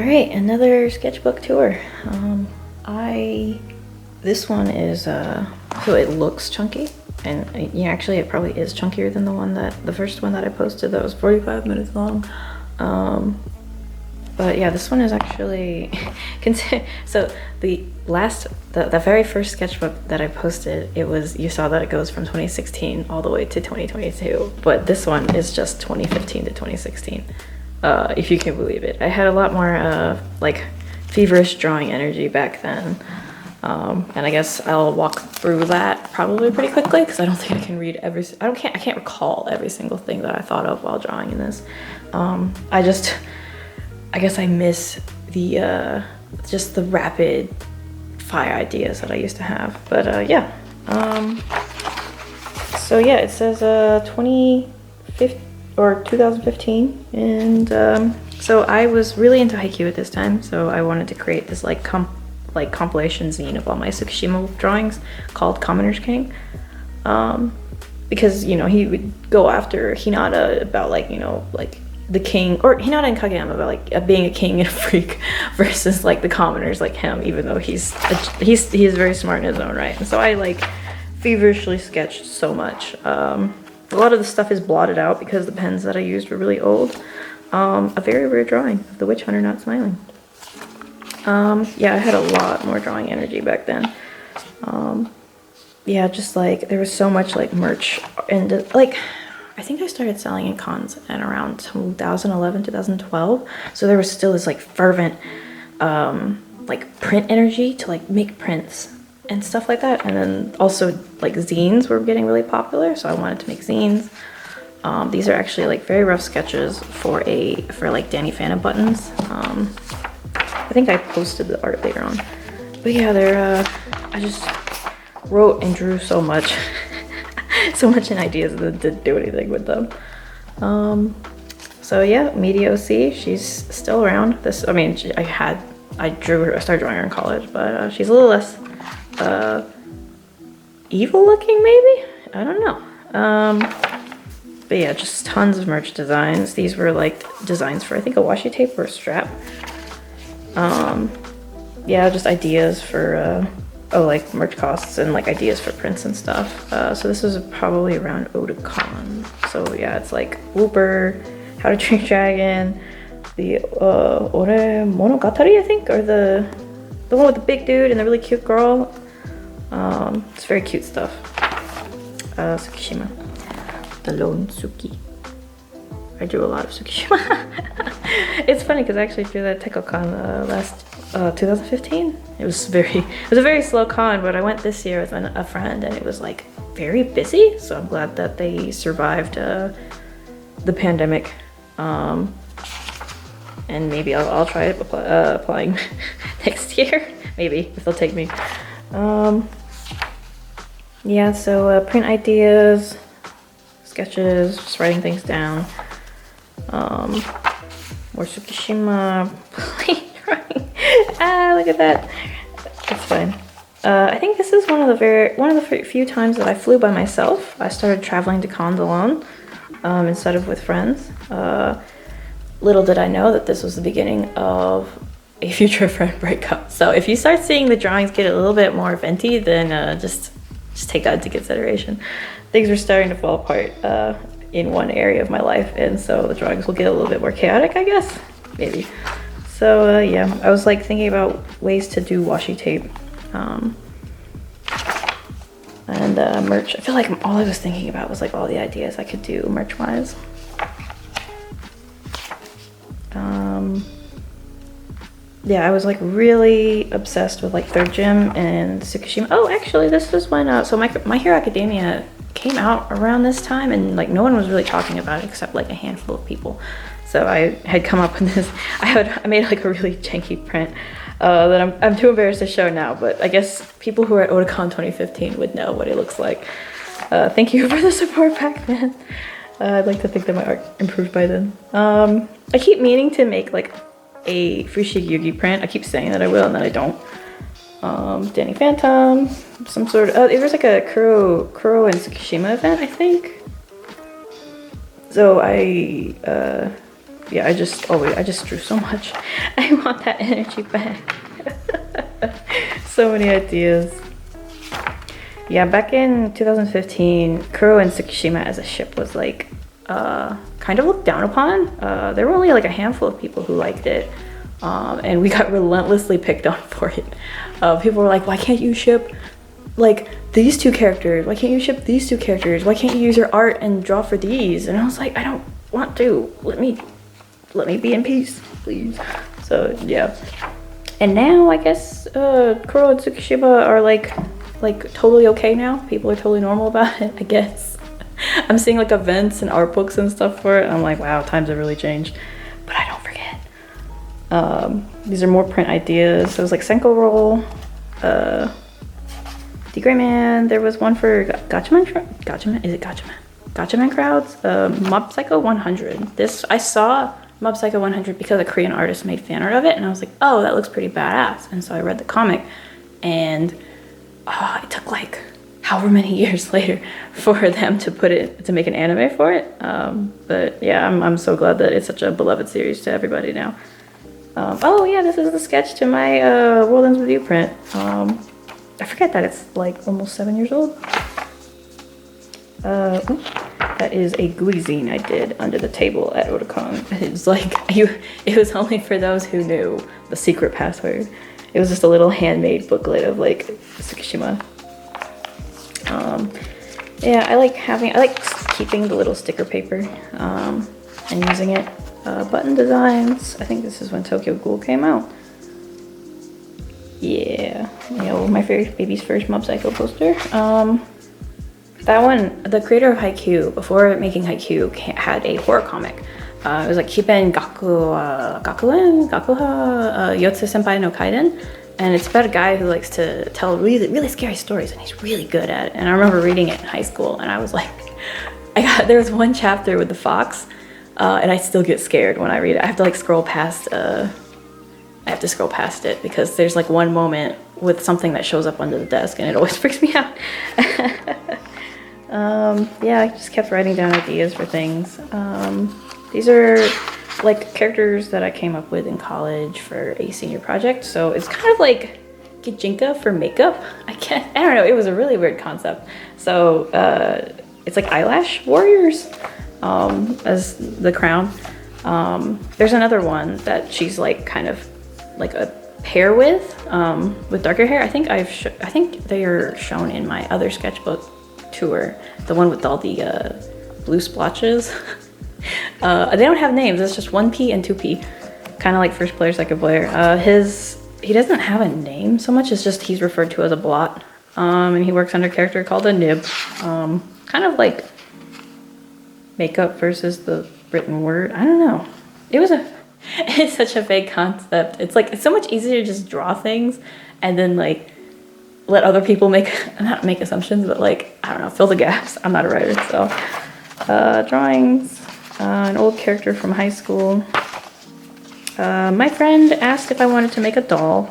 All right, another sketchbook tour. This one is, so it looks chunky, and yeah, actually it probably is chunkier than the first one that I posted that was 45 minutes long. But yeah, this one is actually, so the very first sketchbook that I posted, you saw that it goes from 2016 all the way to 2022, but this one is just 2015 to 2016. If you can believe it. I had a lot more like feverish drawing energy back then. And I guess I'll walk through that probably pretty quickly because I don't think I can read I can't recall every single thing that I thought of while drawing in this. I guess I miss the just the rapid fire ideas that I used to have. But yeah. So yeah, it says 2015 or 2015, and so I was really into haiku at this time, so I wanted to create this like compilation zine of all my Tsukishima drawings called Commoner's King, because you know he would go after Hinata about like, you know, like the king, or Hinata and Kageyama about like being a king and a freak versus like the commoners like him, even though he is very smart in his own right. And so I like feverishly sketched so much. A lot of the stuff is blotted out because the pens that I used were really old. A very rare drawing of the witch hunter not smiling. Yeah, I had a lot more drawing energy back then. Yeah, just like there was so much like merch, and like I think I started selling in cons at around 2011, 2012. So there was still this like fervent like print energy to like make prints and stuff like that. And then also like zines were getting really popular, so I wanted to make zines. These are actually like very rough sketches for like Danny Phantom buttons. I think I posted the art later on, but yeah, they're I just wrote and drew so much so much in ideas that didn't do anything with them. So yeah, Media OC, she's still around. This, I mean, I started drawing her in college, but she's a little less evil looking, maybe? I don't know. But yeah, just tons of merch designs. These were like designs for, I think, a washi tape or a strap. Yeah, just ideas for like merch costs and like ideas for prints and stuff. So this was probably around Otakon. So yeah, it's like Whooper, How to Train Dragon, the Ore Monogatari, I think, or the one with the big dude and the really cute girl. It's very cute stuff. Tsukishima, the lone Suki. I drew a lot of Tsukishima. It's funny because I actually drew that TechoCon last 2015. It was a very slow con, but I went this year with a friend and it was like very busy. So I'm glad that they survived the pandemic. And maybe I'll try applying next year, maybe, if they'll take me. Yeah, so print ideas, sketches, just writing things down. More Tsukishima, drawing. Ah, look at that. It's fine. I think this is one of the few times that I flew by myself. I started traveling to cons alone, instead of with friends. Little did I know that this was the beginning of a future friend breakup. So if you start seeing the drawings get a little bit more venti, then just take that into consideration. Things were starting to fall apart in one area of my life, and so the drawings will get a little bit more chaotic, I guess, maybe. So yeah, I was like thinking about ways to do washi tape and merch. I feel like all I was thinking about was like all the ideas I could do merch wise. Yeah, I was like really obsessed with like Third Gym and Tsukishima. Oh, actually, this is when so My Hero Academia came out around this time, and like no one was really talking about it except like a handful of people. So I had come up with this. I made like a really janky print that I'm too embarrassed to show now, but I guess people who are at Otakon 2015 would know what it looks like. Thank you for the support back then. I'd like to think that my art improved by then. I keep meaning to make like a Fushigi Yugi print. I keep saying that I will and then I don't. Danny Phantom, some sort of, it was like a Kuro and Tsukishima event, I think. So I yeah, I just drew so much. I want that energy back. So many ideas. Yeah, back in 2015, Kuro and Tsukishima as a ship was like kind of looked down upon. There were only like a handful of people who liked it, and we got relentlessly picked on for it. People were like, why can't you ship like these two characters? Why can't you ship these two characters? Why can't you use your art and draw for these? And I was like, I don't want to. Let me be in peace, please. So yeah. And now I guess Kuro and Tsukishima are like totally okay now. People are totally normal about it, I guess. I'm seeing like events and art books and stuff for it. I'm like, wow, times have really changed. But I don't forget. These are more print ideas. So it was like Senko Roll, D Gray Man. There was one for Gatchaman. Is it Gatchaman? Gatchaman crowds. Mob Psycho 100. This I saw Mob Psycho 100 because a Korean artist made fan art of it, and I was like, oh, that looks pretty badass. And so I read the comic, and it took like however many years later for them to make an anime for it. But yeah, I'm so glad that it's such a beloved series to everybody now. Oh yeah, this is the sketch to my World Ends With You print. I forget that it's like almost 7 years old. That is a GUI zine I did under the table at Otakon. It's like, it was only for those who knew the secret password. It was just a little handmade booklet of like Tsukishima. Yeah, I like keeping the little sticker paper and using it. Button designs. I think this is when Tokyo Ghoul came out. Yeah, my baby's first Mob Psycho poster. That one, the creator of Haikyuu, before making Haikyuu, had a horror comic. It was like Kippen Gakuha Yotsu Senpai no Kaiden. And it's about a guy who likes to tell really, really scary stories, and he's really good at it. And I remember reading it in high school, and I was like, there was one chapter with the fox, and I still get scared when I read it. I have to like scroll past it because there's like one moment with something that shows up under the desk, and it always freaks me out. Yeah, I just kept writing down ideas for things. These are like characters that I came up with in college for a senior project. So it's kind of like Gijinka for makeup. I don't know, it was a really weird concept. So it's like eyelash warriors as the crown. There's another one that she's like kind of like a pair with darker hair. I think they are shown in my other sketchbook tour, the one with all the blue splotches. They don't have names, it's just 1P and 2P, kind of like first player, second player. He doesn't have a name so much, it's just he's referred to as a blot, and he works under a character called a nib, kind of like makeup versus the written word. I don't know, it's such a vague concept. It's like, it's so much easier to just draw things and then like let other people not make assumptions, but like, I don't know, fill the gaps. I'm not a writer, so. Drawings, an old character from high school. My friend asked if I wanted to make a doll,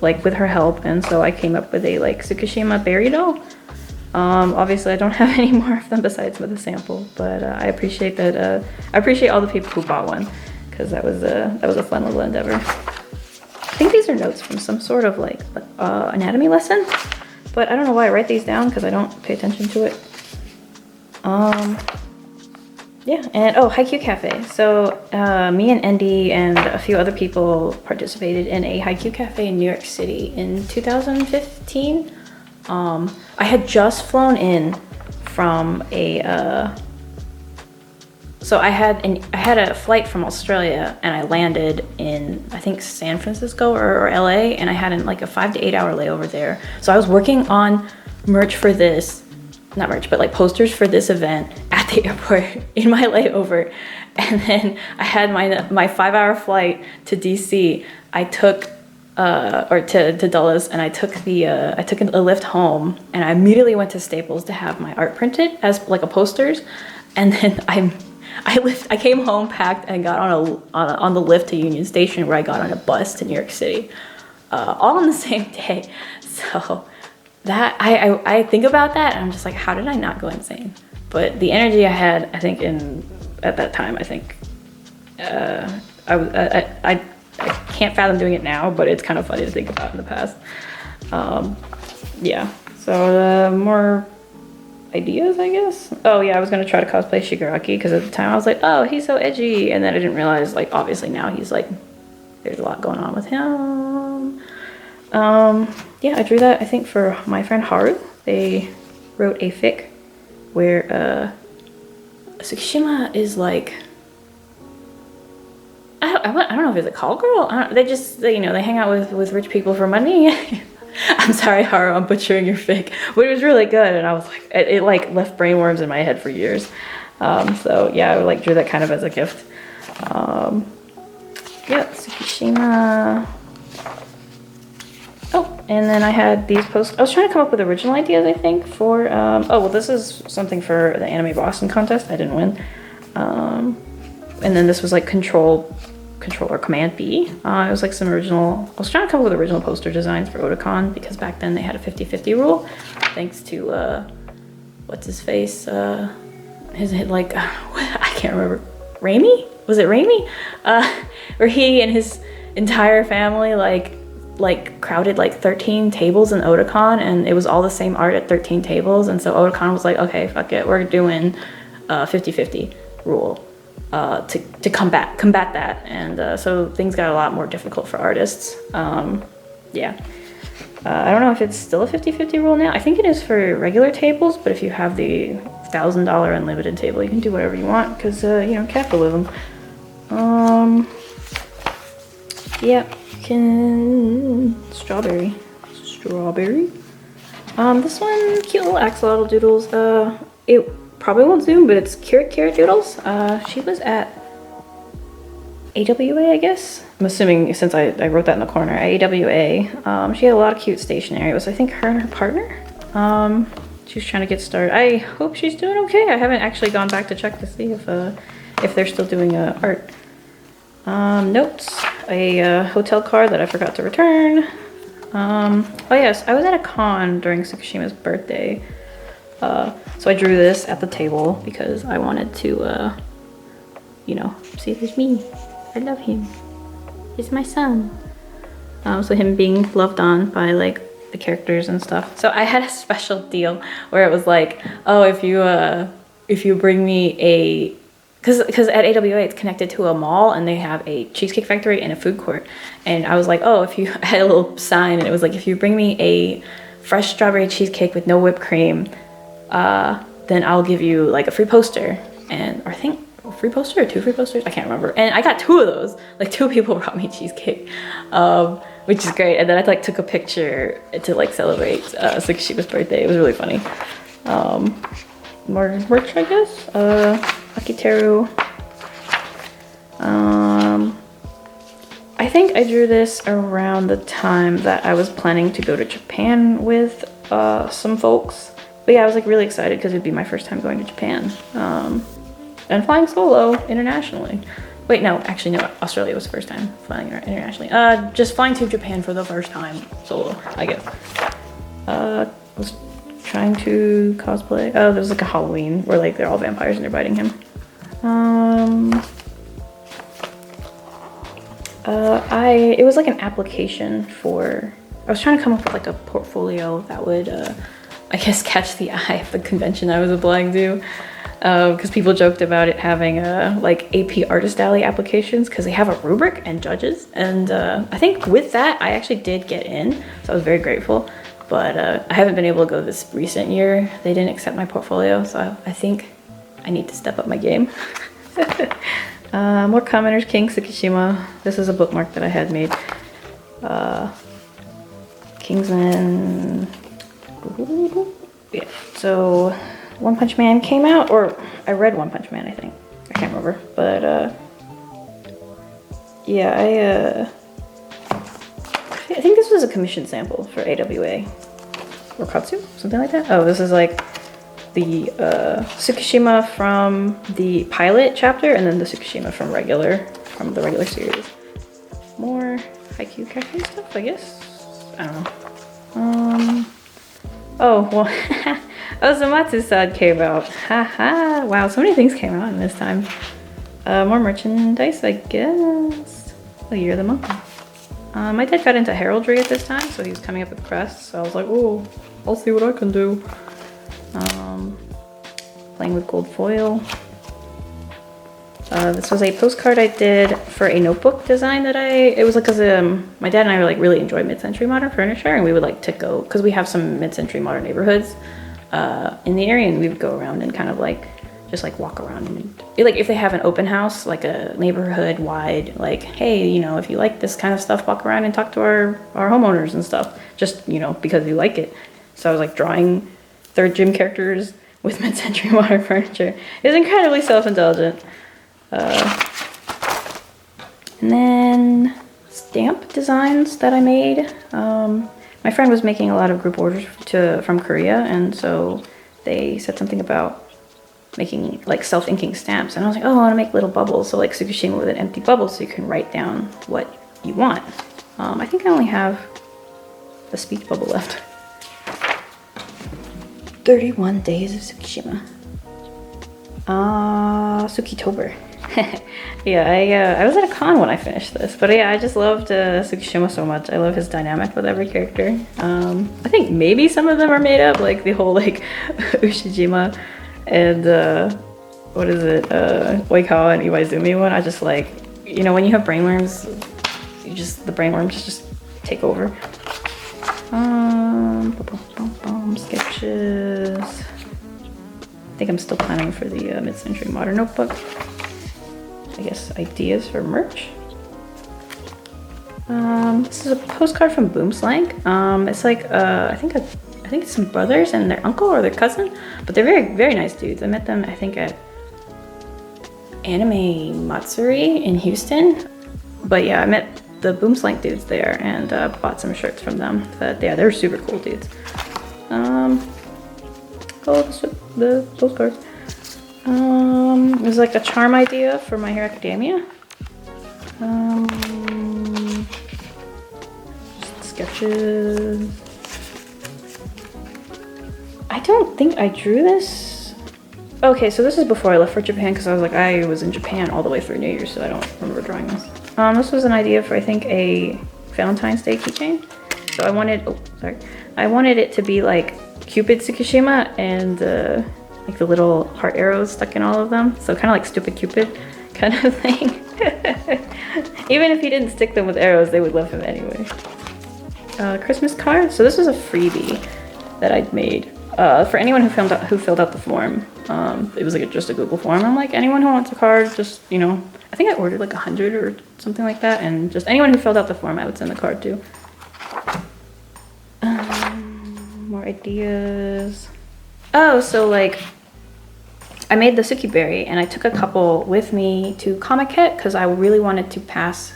like with her help, and so I came up with a like Tsukishima berry doll. Obviously I don't have any more of them besides with a sample, but I appreciate that. I appreciate all the people who bought one, because that was a fun little endeavor. I think these are notes from some sort of like anatomy lesson, but I don't know why I write these down because I don't pay attention to it. Yeah, and oh, Haikyuu Cafe. So me and Andy and a few other people participated in a Haikyuu Cafe in New York City in 2015. I had just flown in from so I had a flight from Australia, and I landed in, I think, San Francisco or LA, and I had like a 5 to 8 hour layover there. So I was working on merch for this, not merch, but like posters for this event at the airport in my layover. And then I had my 5 hour flight to DC. I took or to Dulles, and I took a lift home, and I immediately went to Staples to have my art printed as like a posters. And then I came home, packed, and got on the lift to Union Station, where I got on a bus to New York City, all on the same day. So that I think about that, and I'm just like, how did I not go insane? But the energy I had, I think at that time, I think I can't fathom doing it now, but it's kind of funny to think about in the past. Yeah, so more ideas, I guess. Oh yeah, I was gonna try to cosplay Shigaraki because at the time I was like, oh, he's so edgy, and then I didn't realize, like, obviously now he's like, there's a lot going on with him. Yeah, I drew that, I think, for my friend Haru. They wrote a fic where Tsukishima is like, I don't know if it's a call girl. They just, you know, they hang out with rich people for money. I'm sorry, Haru, I'm butchering your fic, but it was really good, and I was like, it like left brainworms in my head for years. So yeah, I like drew that kind of as a gift. Yeah, Tsukishima. Oh, and then I had these posts. I was trying to come up with original ideas, I think, for, oh, well, this is something for the Anime Boston contest. I didn't win. And then this was like Control or Command B. It was like some original, I was trying to come up with original poster designs for Otakon because back then they had a 50-50 rule, thanks to, what's his face? His like, I can't remember. Raimi? Was it Raimi? Where he and his entire family like crowded like 13 tables in Otakon, and it was all the same art at 13 tables, and so Otakon was like, okay, fuck it, we're doing 50-50 rule to combat that, and so things got a lot more difficult for artists. Yeah. I don't know if it's still a 50-50 rule now. I think it is for regular tables, but if you have the $1,000 unlimited table, you can do whatever you want because, you know, capitalism. Yeah, strawberry. This one, cute little axolotl doodles. It probably won't zoom, but it's Carrot Doodles. She was at AWA, I guess. I'm assuming since I wrote that in the corner, AWA. She had a lot of cute stationery. It was, I think, her and her partner. She was trying to get started. I hope she's doing okay. I haven't actually gone back to check to see if they're still doing art. Notes, a hotel card that I forgot to return. Oh yes, I was at a con during Tsukishima's birthday. So I drew this at the table because I wanted to, you know, see if it's me. I love him. He's my son. So him being loved on by like the characters and stuff. So I had a special deal where it was like, oh, if you bring me a, because at AWA it's connected to a mall and they have a cheesecake factory and a food court. And I was like, oh, if you, I had a little sign and it was like, if you bring me a fresh strawberry cheesecake with no whipped cream, then I'll give you like a free poster. And or I think a free poster or 2 free posters, I can't remember. And I got 2 of those. Like 2 people brought me cheesecake, which is great. And then I like took a picture to like celebrate Tsukishima's birthday. It was really funny. More merch, I guess. Akiteru. I think I drew this around the time that I was planning to go to Japan with some folks. But yeah, I was like really excited because it'd be my first time going to Japan. And flying solo internationally. Wait, no, actually no, Australia was the first time flying internationally. Just flying to Japan for the first time solo, I guess. Was trying to cosplay. Oh, there's like a Halloween where like they're all vampires and they're biting him. It was like an application for, I was trying to come up with like a portfolio that would, I guess, catch the eye of the convention I was applying to. Because people joked about it having like AP Artist Alley applications because they have a rubric and judges. And I think with that, I actually did get in. So I was very grateful. But I haven't been able to go this recent year. They didn't accept my portfolio. So I think I need to step up my game. More commenters, King Tsukishima. This is a bookmark that I had made. Kingsman. Yeah, so One Punch Man came out, or I read One Punch Man, I think. I can't remember, but yeah, I think this was a commission sample for AWA or Katsu, something like that. Oh, this is like the Tsukishima from the pilot chapter, and then the Tsukishima from the regular series. More Haikyuu Cafe stuff, I guess. I don't know. Oh well. Osamatsu-san came out. Haha. Wow, so many things came out in this time. More merchandise, I guess. A Year of the Monkey. My dad got into heraldry at this time, so he was coming up with crests. So I was like, oh, I'll see what I can do. Playing with gold foil. This was a postcard I did for a notebook design that it was like, cause my dad and I were like really enjoy mid-century modern furniture, and we would like to go, cause we have some mid-century modern neighborhoods in the area, and we would go around and kind of like just like walk around and like if they have an open house, like a neighborhood wide, like, hey, you know, if you like this kind of stuff, walk around and talk to our homeowners and stuff, just, you know, because you like it. So I was like drawing third gym characters with mid-century modern furniture. It was incredibly self-indulgent. And then stamp designs that I made. My friend was making a lot of group orders from Korea, and so they said something about making like self-inking stamps, and I was like, oh, I want to make little bubbles, so like Tsukushima with an empty bubble, so you can write down what you want. I think I only have the speech bubble left. 31 Days of Tsukishima. Tsukitober. Yeah, I was at a con when I finished this, but yeah, I just loved Tsukishima so much. I love his dynamic with every character. I think maybe some of them are made up, like the whole like Ushijima and what is it, Oikawa and Iwaizumi one. I just like, you know, when you have brainworms, the brainworms just take over. Sketches. I think I'm still planning for the mid-century modern notebook. I guess ideas for merch. This is a postcard from Boomslang. It's like I think it's some brothers and their uncle or their cousin, but they're very, very nice dudes. I met them, I think, at Anime Matsuri in Houston. But yeah, I met the Boomslang dudes there and bought some shirts from them. But yeah, they're super cool dudes. The postcards. It was like a charm idea for My Hero Academia. Sketches. I don't think I drew this. Okay, so this is before I left for Japan, because I was in Japan all the way through New Year's, so I don't remember drawing this. This was an idea for, I think, a Valentine's Day keychain. So I wanted it to be like Cupid Tsukishima and like the little heart arrows stuck in all of them. So kind of like Stupid Cupid kind of thing. Even if he didn't stick them with arrows, they would love him anyway. Christmas card. So this was a freebie that I'd made for anyone who filled out the form. It was like just a Google form. I'm like, anyone who wants a card, just, you know, I think I ordered like 100 or something like that, and just anyone who filled out the form, I would send the card to. More ideas. Oh, so like I made the Suki berry, and I took a couple with me to Comiket because I really wanted to pass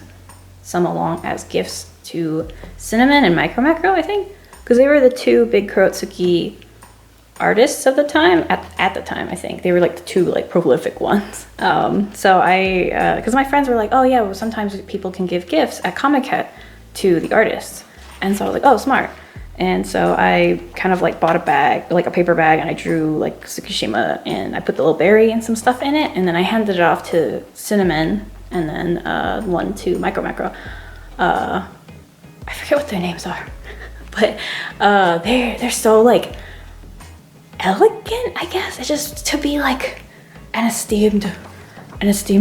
some along as gifts to Cinnamon and Micro Macro, I think, because they were the two big Kurotsuki artists of the time. At the time, I think they were like the two like prolific ones. So I, because my friends were like, oh yeah, well, sometimes people can give gifts at Comiket to the artists, and so I was like, oh, smart. And so I kind of like bought a bag, like a paper bag, and I drew like Tsukishima, and I put the little berry and some stuff in it, and then I handed it off to Cinnamon, and then one to Micro Macro. I forget what their names are, but they're so like elegant, I guess. It's just to be like an esteemed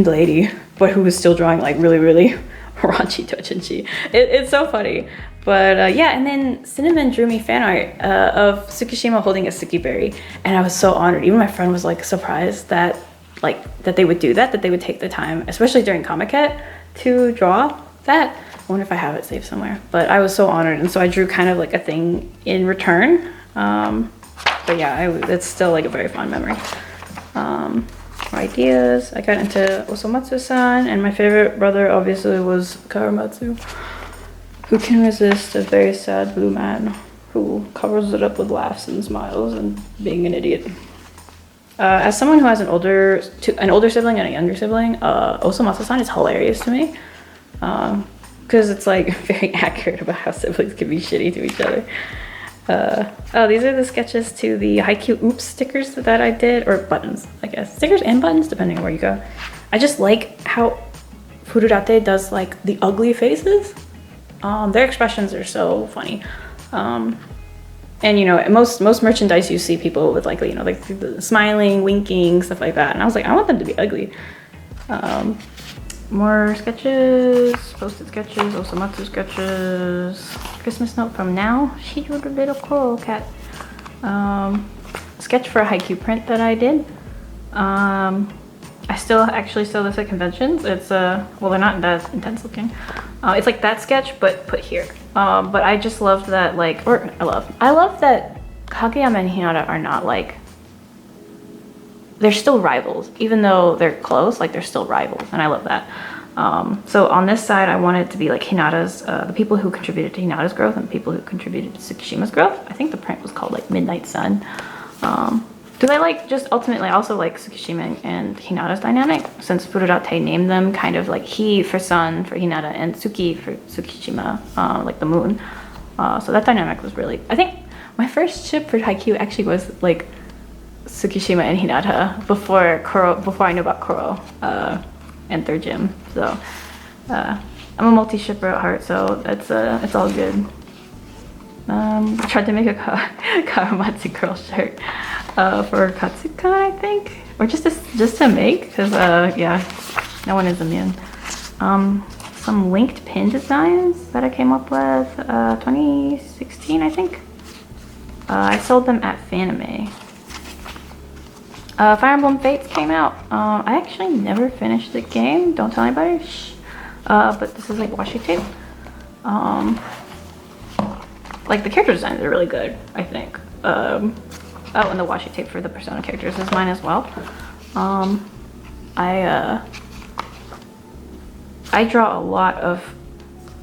lady, but who was still drawing like really, really raunchy doujinshi. It's so funny. But yeah, and then Cinnamon drew me fan art of Tsukishima holding a Suki berry, and I was so honored. Even my friend was like surprised that they would do that they would take the time, especially during Comiket, to draw that. I wonder if I have it saved somewhere. But I was so honored, and so I drew kind of like a thing in return. But yeah, it's still like a very fond memory. Ideas. I got into Osomatsu-san, and my favorite brother obviously was Karamatsu. Who can resist a very sad blue man who covers it up with laughs and smiles and being an idiot? As someone who has an older sibling and a younger sibling, Osomatsu-san is hilarious to me. Because it's like very accurate about how siblings can be shitty to each other. Oh, these are the sketches to the Haikyuu Oops stickers that I did, or buttons, I guess. Stickers and buttons, depending on where you go. I just like how Furudate does like the ugly faces. Their expressions are so funny. And you know, most merchandise you see people with like, you know, like the smiling, winking, stuff like that. And I was like, I want them to be ugly. More sketches, posted sketches, Osamatsu sketches, Christmas note from Now. She drew a little coral cat. Sketch for a haiku print that I did. I still actually sell this at conventions. It's well, they're not that intense looking. It's like that sketch, but put here. But I just loved that, like, I love that Kageyama and Hinata are not like, they're still rivals, even though they're close, like they're still rivals, and I love that. So on this side, I wanted it to be like Hinata's, the people who contributed to Hinata's growth and the people who contributed to Tsukishima's growth. I think the print was called like Midnight Sun. Because I like, just ultimately I also like Tsukishima and Hinata's dynamic, since Furudate named them kind of like Hi for sun for Hinata and Tsuki for Tsukishima, like the moon. So that dynamic was really, I think my first ship for haiku actually was like Tsukishima and Hinata before I knew about Koro and Third Gym. So I'm a multi-shipper at heart, so it's all good. I tried to make a Karamatsu girl shirt for Katsuka, I think, or just to make, because yeah, no one is immune. Some linked pin designs that I came up with 2016, I think. I sold them at Fanime. Fire Emblem Fates came out. I actually never finished the game. Don't tell anybody. Shh. But this is like washi tape. Like the character designs are really good, I think. Oh, and the washi tape for the Persona characters is mine as well. I draw a lot of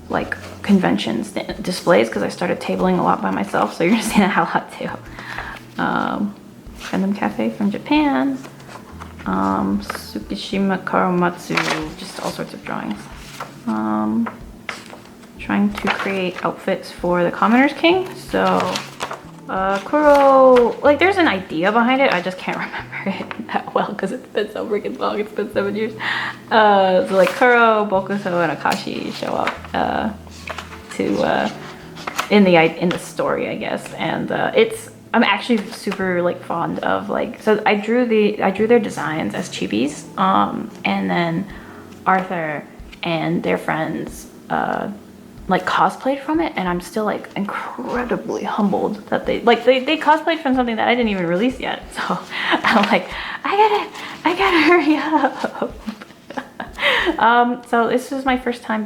like conventions displays because I started tabling a lot by myself, so you're gonna see that a lot too. Random Cafe from Japan, Tsukishima Karamatsu, just all sorts of drawings. Trying to create outfits for the Commoner's King. So Kuro, like there's an idea behind it, I just can't remember it that well because it's been so freaking long, it's been 7 years. So like Kuro, Bokuto, and Akashi show up in the story, I guess, and I'm actually super like fond of like, so I drew their designs as chibis, and then Arthur and their friends like cosplayed from it, and I'm still like incredibly humbled that they cosplayed from something that I didn't even release yet. So I'm like, I gotta hurry up. So this was my first time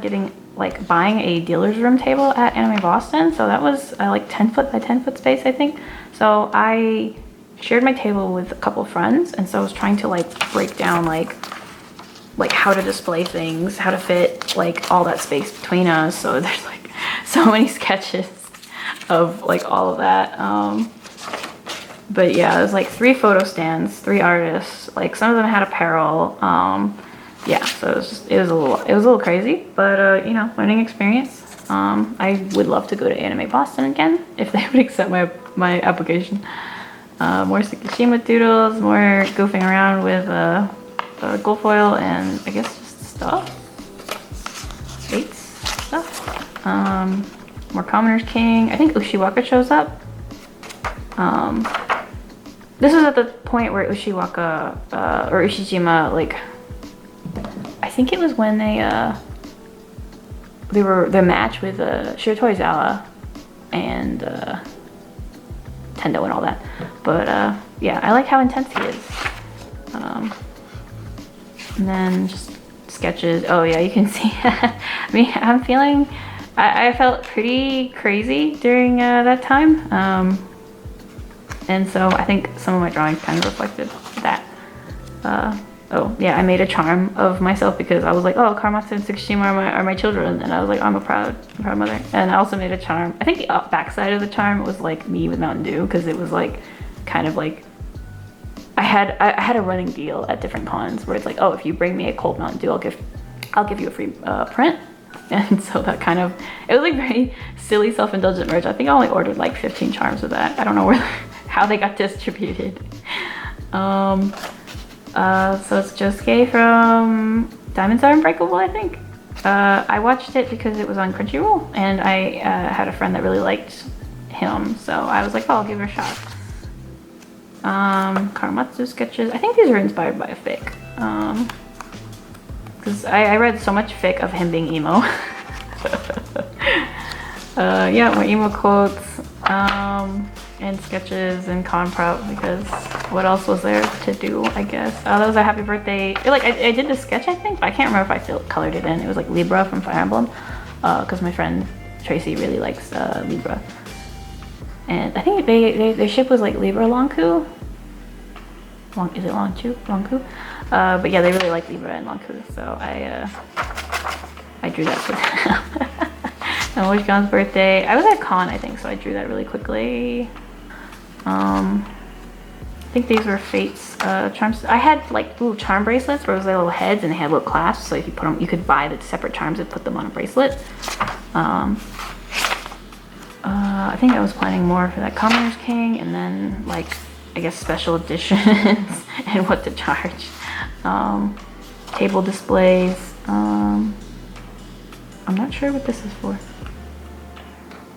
buying a dealer's room table at Anime Boston. So that was like 10 foot by 10 foot space, I think. So I shared my table with a couple of friends, and so I was trying to like break down like how to display things, how to fit like all that space between us. So there's like so many sketches of like all of that. But yeah, it was like 3 photo stands, 3 artists, like some of them had apparel. Yeah, so it was a little crazy, but you know, learning experience. I would love to go to Anime Boston again if they would accept my application. More Tsukishima doodles, more goofing around with gold foil, and I guess just stuff. Fates stuff. More Commoner's King. I think Ushiwaka shows up. This is at the point where Ushiwaka or Ushijima, like, I think it was when they were their match with Shiratorizawa and Tendo and all that. But yeah, I like how intense he is. And then just sketches. Oh yeah, you can see. I mean, I'm feeling. I felt pretty crazy during that time, and so I think some of my drawings kind of reflected that. Oh yeah, I made a charm of myself because I was like, oh, Karamatsu and Tsukishima are my children, and I was like, I'm a proud mother. And I also made a charm. I think the backside of the charm was like me with Mountain Dew, because it was like kind of like I had a running deal at different cons where it's like, oh, if you bring me a cold Mountain Dew, I'll give you a free print. And so that kind of, it was like very silly self-indulgent merch. I think I only ordered like 15 charms of that. I don't know how they got distributed. So it's Josuke from Diamonds Are Unbreakable, I think. I watched it because it was on Crunchyroll, and I had a friend that really liked him, so I was like, oh, I'll give it a shot. Karamatsu sketches. I think these are inspired by a fic. Because I read so much fic of him being emo. Yeah, more emo quotes, and sketches and con prop, because what else was there to do, I guess. That was a happy birthday. Like, I did the sketch, I think, but I can't remember if I still colored it in. It was like Libra from Fire Emblem, because my friend Tracy really likes Libra. And I think their ship was like Libra Longku. Is it Longku? But yeah, they really like Libra and Longku, so I drew that for them. And Wishgon's birthday. I was at con, I think, so I drew that really quickly. I think these were Fate's charms. I had like little charm bracelets where it was like little heads and they had little clasps, so if you put them, you could buy the separate charms and put them on a bracelet. I think I was planning more for that Commoner's King, and then like, I guess special editions and what to charge. Table displays. I'm not sure what this is for,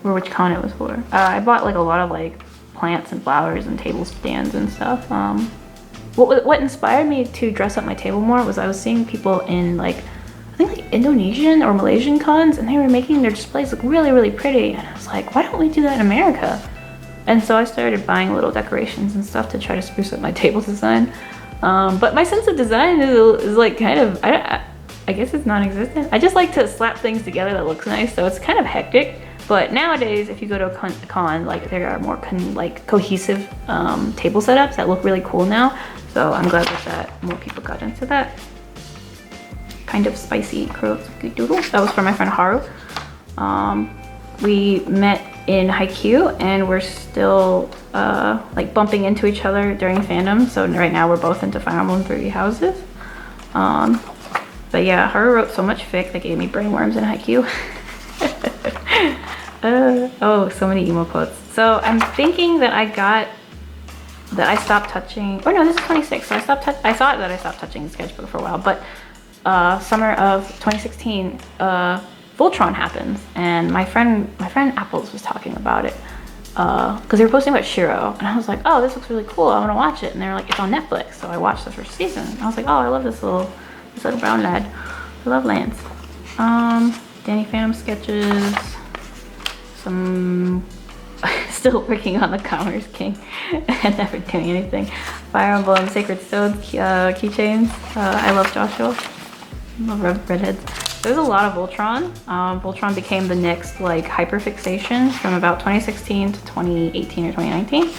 or which con it was for. I bought like a lot of like plants and flowers and table stands and stuff. What inspired me to dress up my table more was I was seeing people in like, I think like Indonesian or Malaysian cons, and they were making their displays look really, really pretty. And I was like, why don't we do that in America? And so I started buying little decorations and stuff to try to spruce up my table design. But my sense of design is like kind of, I guess it's non-existent. I just like to slap things together that looks nice, so it's kind of hectic. But nowadays, if you go to a con, like there are more cohesive table setups that look really cool now. So I'm glad that more people got into that. Kind of spicy kurosuke doodle. That was from my friend Haru. We met in Haikyuu, and we're still like bumping into each other during fandom. So right now we're both into Fire Emblem Three Houses. But yeah, Haru wrote so much fic that gave me brainworms in Haikyuu. Oh, so many emo quotes. So I'm thinking that I stopped touching, oh no, this is 26. So I thought that I stopped touching Sketchbook for a while, but summer of 2016, Voltron happens, and my friend Apples was talking about it, because they were posting about Shiro, and I was like, oh, this looks really cool, I want to watch it. And they were like, it's on Netflix. So I watched the first season. I was like, oh, I love this little brown lad. I love Lance. Danny Phantom sketches. Some still working on the Commerce King and never doing anything. Fire Emblem Sacred Stones keychains. I love Joshua. I love redheads. There's a lot of Voltron. Voltron became the next like hyperfixation from about 2016 to 2018 or 2019.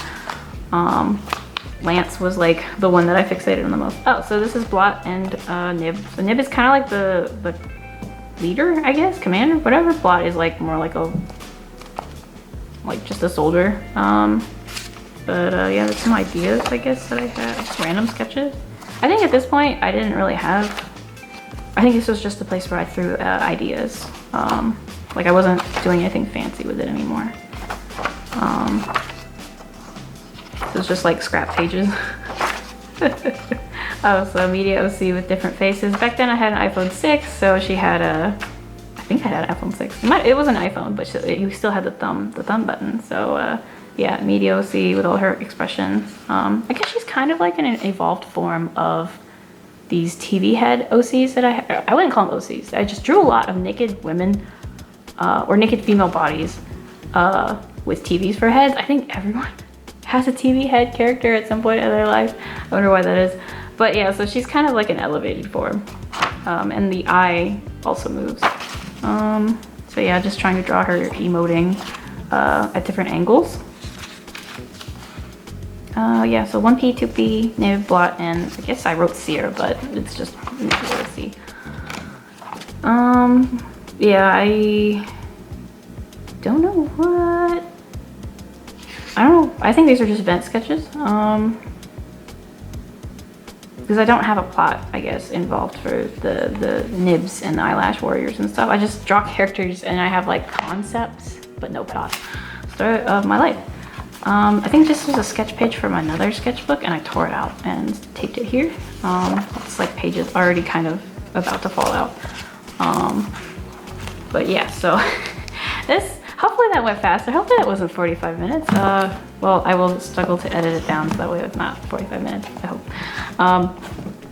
Lance was like the one that I fixated on the most. Oh, so this is Blot and Nib. So Nib is kind of like the leader, I guess, commander, whatever. Blot is like more like just a soldier. But yeah, there's some ideas, I guess, that I had. Just random sketches. I think at this point I didn't really have, I think this was just a place where I threw ideas. Like I wasn't doing anything fancy with it anymore. So it's just like scrap pages. Oh, so Media OC with different faces. Back then I had an iPhone 6, so she had I think I had an iPhone 6. It was an iPhone, but you still had the thumb button. So yeah, Media OC with all her expressions. I guess she's kind of like an evolved form of these TV head OCs that I wouldn't call them OCs. I just drew a lot of naked women or naked female bodies with TVs for heads. I think everyone has a TV head character at some point in their life. I wonder why that is. But yeah, so she's kind of like an elevated form. And the eye also moves. So yeah, just trying to draw her emoting at different angles. Yeah, so 1P, 2P, Nib, Blot, and I guess I wrote Seer, but it's just C. Yeah, I don't know what. I don't know. I think these are just event sketches. Because I don't have a plot, I guess, involved for the nibs and the eyelash warriors and stuff. I just draw characters and I have like concepts, but no plot. Story of my life. I think this was a sketch page from another sketchbook, and I tore it out and taped it here. It's like pages already kind of about to fall out. But yeah, so this, hopefully that went faster. Hopefully that wasn't 45 minutes. Well, I will struggle to edit it down so that way it's not 45 minutes, I hope.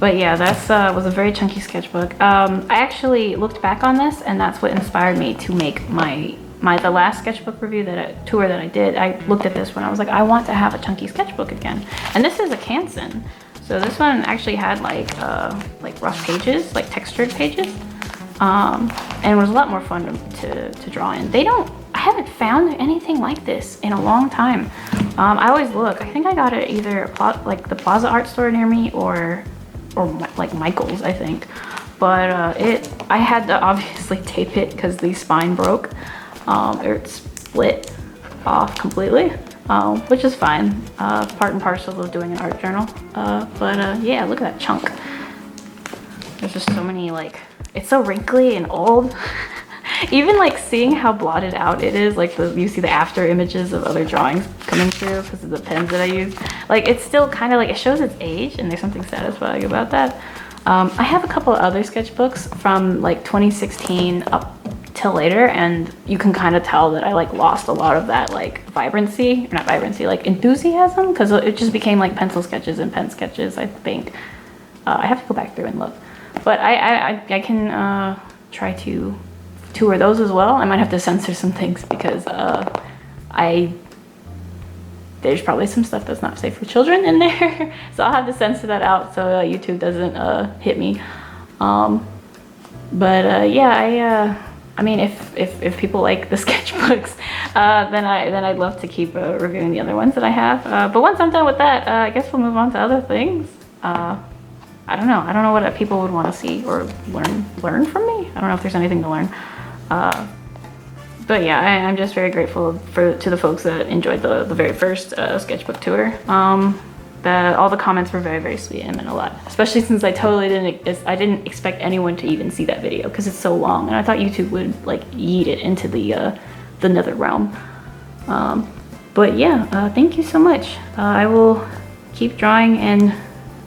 But yeah, that's was a very chunky sketchbook. I actually looked back on this, and that's what inspired me to make the last sketchbook review tour that I did. I looked at this one, I was like, I want to have a chunky sketchbook again. And this is a Canson. So this one actually had like rough pages, like textured pages. And it was a lot more fun to draw in. I haven't found anything like this in a long time. I always look, I think I got it either like the Plaza Art Store near me or like Michael's, I think. But I had to obviously tape it because the spine broke. It split off completely, which is fine. Part and parcel of doing an art journal. Yeah, look at that chunk. There's just so many, like, it's so wrinkly and old. Even like seeing how blotted out it is, like you see the after images of other drawings coming through because of the pens that I use. Like, it's still kind of like, it shows its age, and there's something satisfying about that. I have a couple of other sketchbooks from like 2016 up till later, and you can kind of tell that I like lost a lot of that like vibrancy, or not vibrancy, like enthusiasm, because it just became like pencil sketches and pen sketches, I think. I have to go back through and look, but I can try to tour those as well. I might have to censor some things because there's probably some stuff that's not safe for children in there. So I'll have to censor that out so YouTube doesn't hit me. Yeah, I mean, if people like the sketchbooks, then I'd love to keep reviewing the other ones that I have. But once I'm done with that, I guess we'll move on to other things. I don't know what people would want to see or learn from me. I don't know if there's anything to learn. But yeah, I'm just very grateful to the folks that enjoyed the very first sketchbook tour. All the comments were very, very sweet and meant a lot, especially since I totally didn't expect anyone to even see that video because it's so long, and I thought YouTube would like yeet it into the nether realm. But yeah, thank you so much. I will keep drawing and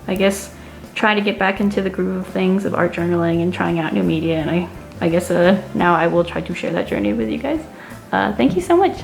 I guess try to get back into the groove of things of art journaling and trying out new media, and I guess now I will try to share that journey with you guys. Thank you so much.